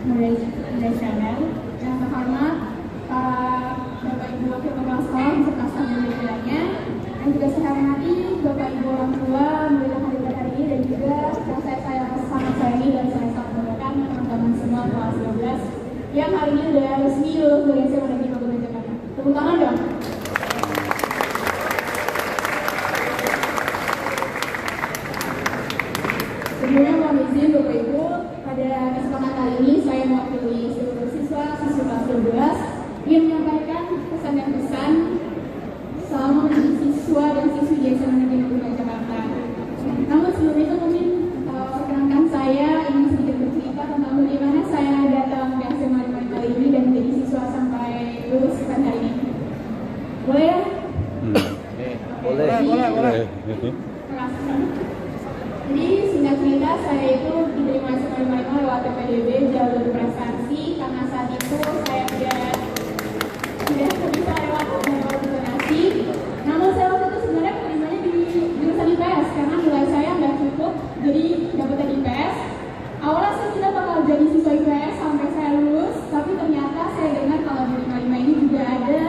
Moderator Channel yang terhormat para Bapak Ibu Wakil Kepala Sekolah beserta staf lainnya, dan juga saya hormati Bapak Ibu orang tua murid yang hadir hari ini, dan juga yang saya sangat sayangi dan saya sangat banggakan teman-teman semua kelas 12 yang hari ini sudah resmi lulus dari SMA Negeri Kabupaten Jakarta. Tepuk tangan dong. Sebelumnya mohon izin Bapak Ibu, pada kesempatan kali ini saya mewakili seluruh siswa kelas 12 ingin menyampaikan pesan dan pesan selama menjadi siswa dan siswi di SMA Negeri Kabupaten Jakarta. Namun sebelum itu mungkin perkenankan saya ingin sedikit bercerita tentang bagaimana saya datang ke SMA kali ini dan menjadi siswa sampai lulus pada hari ini. Boleh ya? Boleh. Jadi singkat cerita, saya itu diterima SMA lewat PPDB jalur prestasi karena saat itu saya tidak bisa lewat donasi. Namun saya waktu itu sebenarnya keterimanya di jurusan IPS karena nilai saya nggak cukup, jadi dapetnya di IPS. Awalnya saya tidak bakal jadi siswa IPS sampai saya lulus, tapi ternyata saya dengar kalau di 55 ini juga ada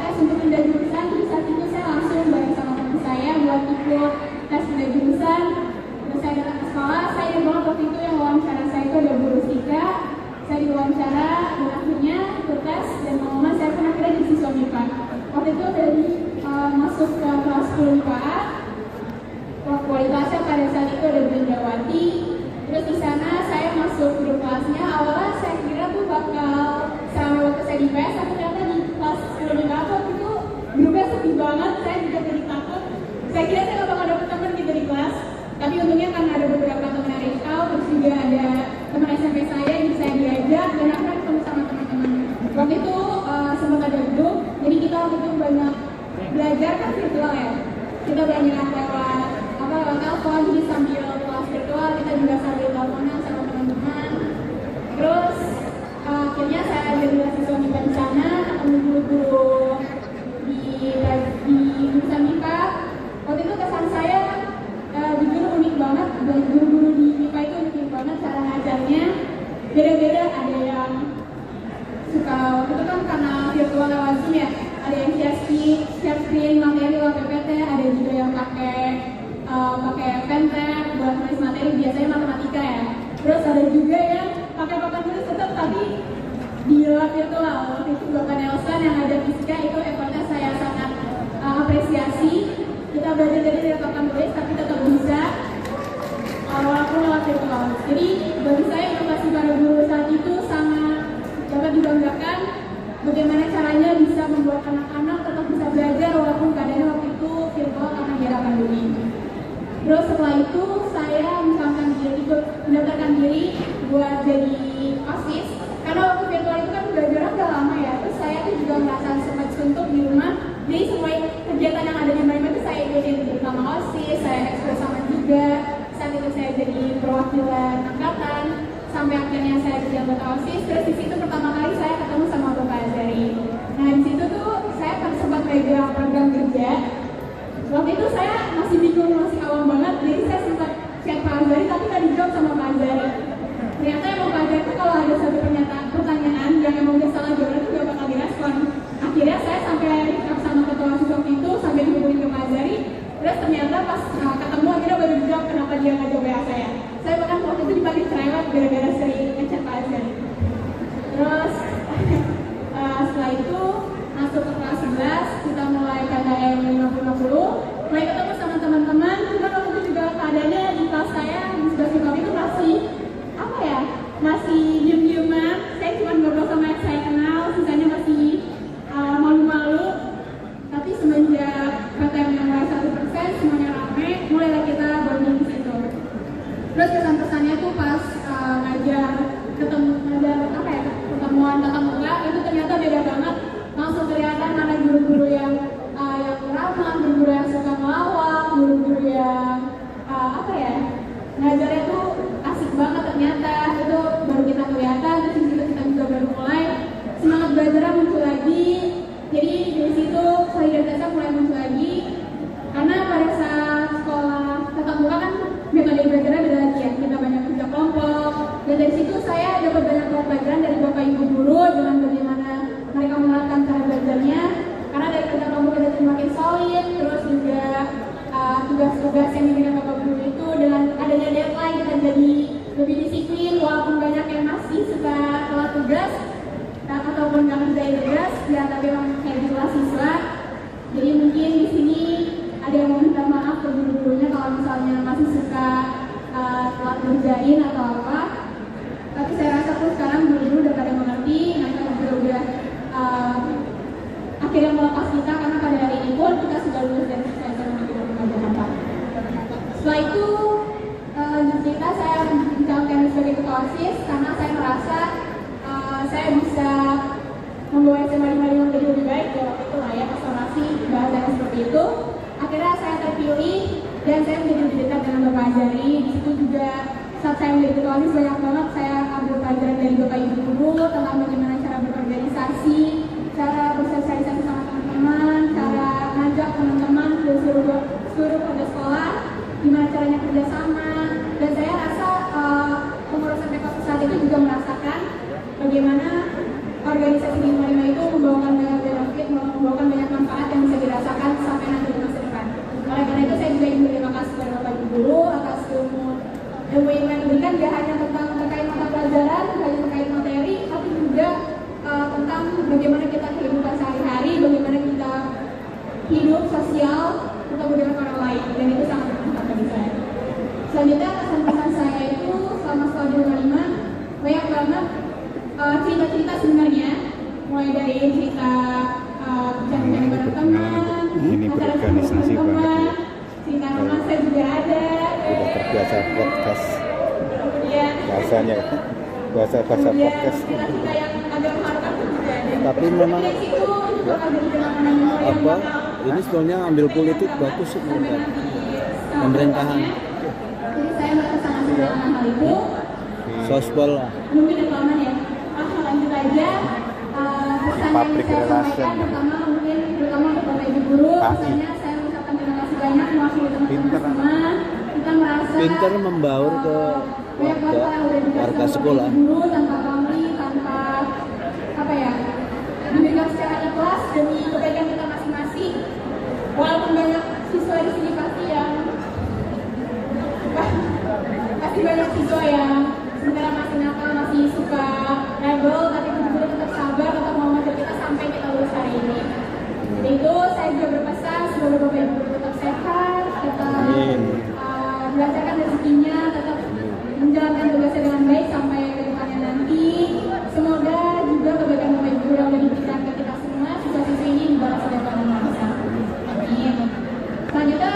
tes untuk pindah jurusan. Jadi saat itu saya langsung bareng sama teman saya buat ikut tes pindah jurusan. Terus saya datang ke sekolah, saya ingat banget waktu itu yang wawancara saya itu ada Bu Rustika. Saya diwawancara dan akhirnya ikut tes dan pengumuman saya pun akhirnya jadi siswa MIPA. Waktu itu dari masuk ke kelas 10 MIPA, kualitasnya pada saat itu ada Brindawati. Terus di sana saya masuk grup kelasnya. Awalnya saya kira tuh bakal sama waktu saya di IPS, tapi ternyata di kelas 10 MIPA waktu itu grupnya sepi banget. Saya juga jadi takut. Saya kira saya gak bakal dapet teman gitu di kelas. Tapi untungnya karena ada beberapa teman yang reach out, terus juga ada teman SMP saya yang bisa diajak dan akhirnya ketemu sama teman-teman. Waktu itu sempat ada grup, jadi kita waktu itu banyak belajar kan virtual ya. Kita banyak lewat telepon, jadi sambil kelas virtual kita juga sambil teleponan sama teman-teman. Terus akhirnya saya jadi siswa MIPA di sana, ketemu guru-guru di jurusan MIPA. Waktu itu kesan saya jujur unik banget, dan guru-guru di MIPA itu unik banget cara ngajarnya. Beda-beda, ada yang suka, waktu itu kan karena virtual lewat Zoom ya, ada yang share screen materi lewat PPT, ada juga yang pakai pentek buat nulis materi, biasanya matematika ya. Terus ada juga yang pakai papan tulis tetap tapi di lewat virtual. Waktu itu Bapak Nelson yang ada fisika itu effortnya saya sangat apresiasi. Kita belajar dari papan tulis tapi tetap bisa walaupun lewat virtual. Jadi bagi saya inovasi para guru saat itu sangat dapat dibanggakan. Bagaimana caranya bisa membuat anak-anak tetap bisa belajar walaupun keadaannya waktu itu virtual karena era pandemi. Terus setelah itu saya mendaftarkan diri buat jadi OSIS karena waktu virtual itu kan belajarnya udah lama ya. Terus saya tuh juga merasa sempat suntuk di rumah. Jadi semua kegiatan yang ada di MIPA itu saya ikutin bersama OSIS, saya ekspos sama juga. Saat itu saya jadi perwakilan angkatan sampai akhirnya saya jadi anggota OSIS. Terus di situ pertama kali saya ketemu sama Bapak Azari. Nah di situ tuh saya sempat pegang program kerja. Waktu itu saya masih bingung, masih awam banget, jadi saya sempat chat Pak Azari tapi nggak dijawab sama Pak Azari. Ternyata emang Pak Azari itu kalau ada satu pertanyaan yang emang udah salah jawab itu gak bakal direspon. Akhirnya saya sampai sama ketua OSIS waktu itu sampai dihubungin ke Pak Azari. Terus ternyata pas ketemu akhirnya baru dijawab kenapa dia nggak jawab WA saya. Saya bahkan waktu itu dipanggil cerewet gara-gara sering ngechat Pak Azari. Terus setelah itu masuk ke kelas 11, kita mulai KKN 50-50, mulai ketemu sama teman-teman. Cuma waktu itu juga keadaannya di kelas saya di 11 itu masih diem-dieman. Saya cuma ngobrol sama yang saya kenal, sisanya masih malu-malu. Tapi semenjak KKN yang mulai 1%, semuanya rame, mulailah kita bonding di situ. Terus kesan-kesannya tuh pas pertemuan tatap muka itu ternyata beda banget. Langsung kelihatan mana guru-guru yang ramah, guru-guru yang suka melawak, guru-guru yang ngajarnya tuh asik banget ternyata. Itu baru kita kelihatan. Terus di situ kita juga baru mulai semangat belajarnya muncul lagi. Jadi dari situ solidaritasnya mulai muncul lagi. Karena pada saat sekolah tatap muka kan metode belajarnya beda lagi ya. Kita banyak kerja kelompok dan dari situ situ saya dapat banyak pelajaran dari Bapak Ibu guru dengan bagaimana mereka menerapkan cara belajarnya. Karena dari kerja kelompok kita semakin solid, terus juga tugas-tugas yang diberikan Bapak Guru itu dengan adanya deadline kita jadi lebih disiplin, walaupun banyak yang masih suka telat tugas ataupun nggak ngerjain tugas, ya tapi memang kayak gitulah siswa. Jadi mungkin di sini ada yang mau minta maaf ke guru-gurunya kalau misalnya masih suka telat ngerjain atau apa. Tapi saya rasa pun sekarang guru-guru udah pada mengerti, mereka juga udah akhirnya melepas kita karena pada hari ini pun kita sudah lulus dari SMK Negeri 4. Setelah itu lanjut cerita, saya mencalonkan sebagai ketua OSIS karena saya merasa saya bisa membawa SMA 55 menjadi lebih baik ya waktu itu lah ya, restorasi bahasanya seperti itu. Akhirnya saya terpilih dan saya menjadi lebih dekat dengan Bapak Azari. Di situ juga saat saya menjadi ketua OSIS banyak banget saya ambil pelajaran dari Bapak Ibu guru tentang bagaimana cara berorganisasi, cara bersosialisasi sama teman-teman, cara ngajak teman-teman ke seluruh sekolah, gimana caranya kerjasama. Dan saya rasa pengurusan PKP saat itu juga merasakan bagaimana organisasi 55 itu membawakan banyak benefit, membawakan banyak manfaat yang bisa dirasakan sampai nanti di masa depan. Oleh karena itu saya juga ingin berterima kasih kepada Bapak Ibu guru atas ilmu yang diberikan, tidak hanya tentang terkait mata pelajaran, tidak hanya terkait materi, tapi juga tentang bagaimana kita kehidupan sehari-hari, bagaimana kita hidup sosial untuk dengan orang lain, dan itu sangat bermanfaat bagi saya. Selanjutnya pesan-pesan saya itu selama sekolah di 55 banyak banget cerita-cerita sebenarnya, mulai dari cerita bicara-bicara bareng teman, ini berorganisasi banget, cerita romansa juga ada. udah terbiasa podcast, Kemudian bahasanya bahasa podcast. cerita-cerita yang agak mengharukan juga ada. Tapi memang dari situ juga akan jadi kenangan memori yang apa bakal ini sebetulnya ambil politik bagus sebenarnya pemerintahan jadi saya merasa sangat senang hal itu. sospol lah. Mungkin itu aman ya. Lanjut aja. Pesan yang Public saya relation. sampaikan pertama mungkin terutama untuk Bapak Ibu guru, pesannya saya mengucapkan terima kasih banyak mewakili teman-teman semua. Kita merasa Pinter membaur ke banyak banget orang yang udah dikasih warga sama sekolah. Bapak Ibu guru tanpa pamrih, tanpa apa ya, diberikan secara ikhlas demi kebaikan kita masing-masing. Walaupun banyak siswa di sini pasti banyak siswa yang sebenarnya masih nakal, masih suka rebel, tapi guru-guru tetap sabar, tetap mau ngajar kita sampai kita lulus hari ini. Itu saya juga berpesan semoga Bapak Ibu guru tetap sehat, tetap dilancarkan rezekinya, tetap menjalankan tugasnya dengan baik sampai ke depannya nanti. Semoga juga kebaikan Bapak Ibu guru yang sudah diberikan ke kita semua, siswa-siswi ini dibalas oleh Tuhan Yang Maha Esa. Amin. Selanjutnya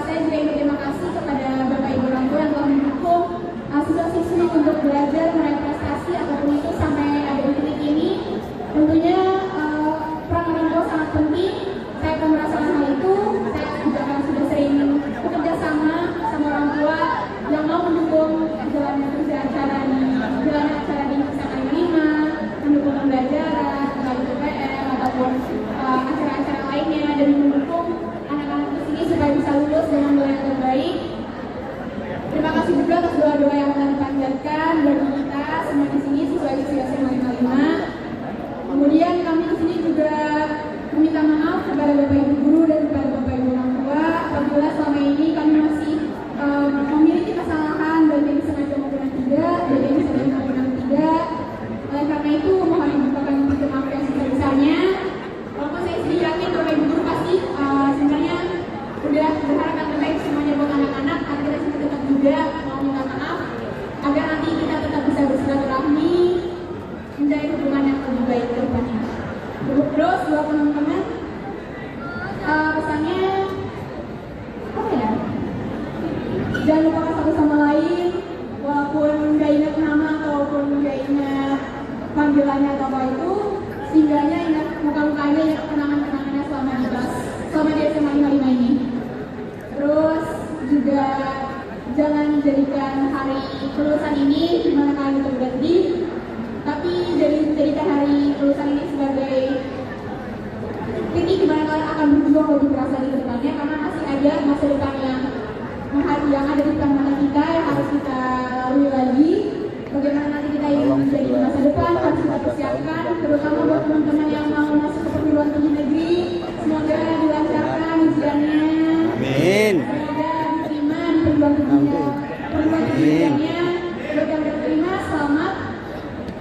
saya juga ingin terima kasih kepada Bapak Ibu orang tua yang telah mendukung siswa-siswi untuk belajar meraih prestasi apapun itu sampai ada di titik ini. Tentunya peran orang tua sangat penting. Saya akan merasakan hal itu. Saya juga akan sudah sering bekerja sama orang tua yang mau mendukung jalannya acara di SMA 55, mendukung pembelajaran, entah itu PM ataupun acara-acara lainnya, dan mendukung anak-anak di sini supaya bisa lulus dengan nilai yang terbaik. Terima kasih juga atas doa-doa yang telah dipanjatkan bagi kita semua di sini siswa-siswi SMA 55. Kemudian kami di sini juga meminta maaf kepada Bapak Ibu guru dan kepada Bapak Ibu orang tua apabila selama ini kami masih memiliki kesalahan baik yang disengaja maupun yang tidak, baik yang disadari maupun yang tidak. Oleh karena itu mohon dibukakan pintu maaf yang sebesar-besarnya. Walaupun saya sendiri yakin Bapak Ibu guru pasti sebenarnya udah berharap yang terbaik semuanya buat anak-anak, tapi kita sini tetap juga mau minta maaf agar nanti kita tetap bisa bersilaturahmi, menjalin hubungan yang lebih baik ke depannya. Terus buat teman-teman, pesannya apa ya? Jangan lupakan satu sama lain, walaupun nggak ingat nama ataupun nggak ingat panggilannya atau apa itu, setidaknya ingat muka-mukanya, ingat kenangan-kenangannya selama di kelas, selama di SMA 55 ini. Terus juga jangan jadikan hari kelulusan ini dimana kalian itu berhenti, tapi jadikan hari kelulusan ini sebagai titik dimana kalian akan berjuang lebih keras lagi ke depannya, karena masih ada masa depan yang ada di depan mata kita yang harus kita lalui lagi. Bagaimana terjadi di masa depan harus kita persiapkan, terutama buat teman-teman yang mau masuk ke perguruan tinggi negeri. Semoga dilancarkan ujiannya. Amin. Semoga diterima di perguruan tingginya. Semoga diterima, selamat.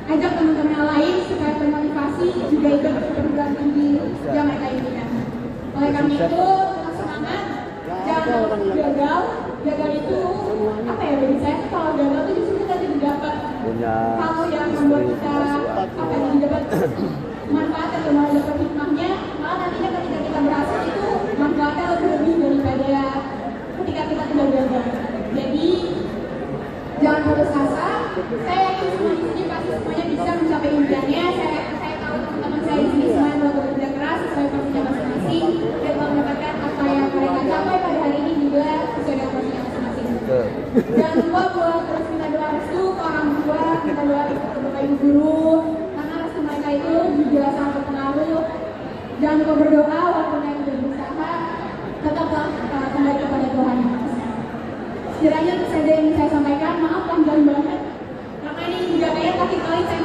Ajak teman-teman yang lain supaya termotivasi juga ikut ke perguruan tinggi yang mereka inginkan. Oleh karena itu, tetap semangat. Jangan gagal. Gagal itu apa ya, bagi saya kalau gagal itu justru kita jadi dapat hal yang membuat kita apa yang dapat manfaat atau malah dapat hikmahnya, malah nantinya ketika kita berhasil itu manfaatnya lebih daripada ketika kita tidak gagal. Jadi jangan putus asa. Saya yakin semua di sini pasti semuanya bisa mencapai impiannya. Saya tahu teman-teman saya di sini semuanya telah bekerja keras sesuai porsinya masing-masing dan telah mendapatkan apa yang mereka capai pada hari ini juga sesuai dengan porsinya masing-masing. Jangan lupa buat terus minta doa restu ke orang tua, minta doa restu ke bapak ibu guru, karena restu mereka itu juga sangat berpengaruh. Jangan lupa berdoa walaupun yang sudah berusaha, tetaplah kembali kepada Tuhan. Sekiranya itu saja yang saya sampaikan. Maaf panjang banget, karena ini juga kayak kali saya